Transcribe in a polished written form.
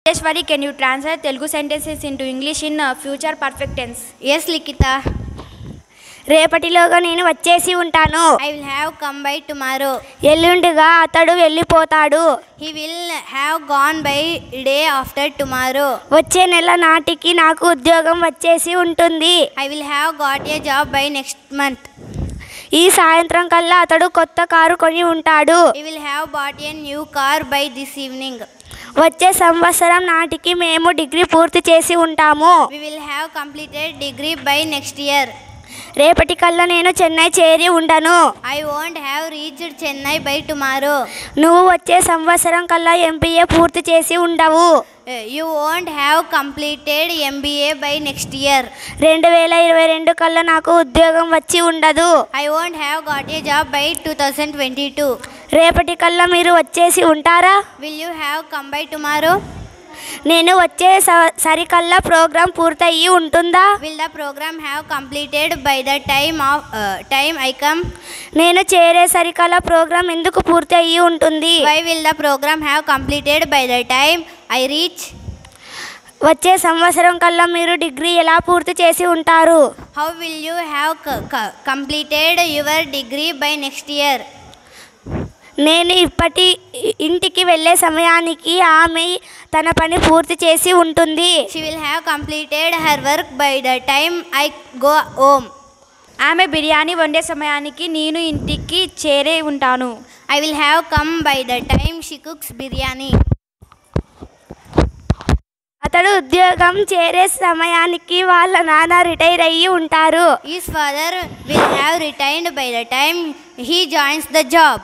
Eshwari, can you translate Telugu sentences into English in future perfect tense? Yes, Likita. రేపటిలోగా నేను వచ్చేసి ఉంటాను. I will have come by tomorrow. ఎల్లుండిగా అతడు వెళ్ళిపోతాడు. He will have gone by day after tomorrow. వచ్చే నెల నాటికి నాకు ఉద్యోగం వచ్చేసి ఉంటుంది. I will have got a job by next month. ఈ సాయంత్రం కల్లా అతడు కొత్త కారు కొని ఉంటాడు. He will have bought a new car by this evening. వచ్చే సంవత్సరం నాటికి మేము డిగ్రీ పూర్తి చేసి ఉంటాము. We will have completed degree by next year. రేపటి కల్లా నేను చెన్నై చేరి ఉండను. I won't have reached Chennai by tomorrow. నువ్వు వచ్చే సంవత్సరం కల్లా MBA పూర్తి చేసి ఉండవు. You won't have completed MBA by next year. 2022 కల్లా నాకు ఉద్యోగం వచ్చి ఉండదు. I won't have got a job by 2022. రేపటి కల్లా మీరు వచ్చేసి ఉంటారా? Will you have come by tomorrow? నేను వచ్చే సరికల్లా ప్రోగ్రాం పూర్తయి ఉంటుందా? Will the program have completed by the time I come? నేను చేరే సరికల్లా ప్రోగ్రాం ఎందుకు పూర్తి అయ్యి ఉంటుంది? Why will the program have completed by the time I reach? వచ్చే సంవత్సరం కల్లా మీరు డిగ్రీ ఎలా పూర్తి చేసి ఉంటారు? How will you have completed your degree by next year? నేను ఇంటికి వెళ్ళే సమయానికి ఆమె తన పని పూర్తి చేసి ఉంటుంది. She will have completed her work by the time I go home. ఆమె బిర్యానీ వండే సమయానికి నేను ఇంటికి చేరే ఉంటాను. I will have come by the time she cooks biryani. అతడు ఉద్యోగం చేరే సమయానికి వాళ్ళ నాన్న రిటైర్ అయ్యి ఉంటారు. His father will have retired by the time he joins the job.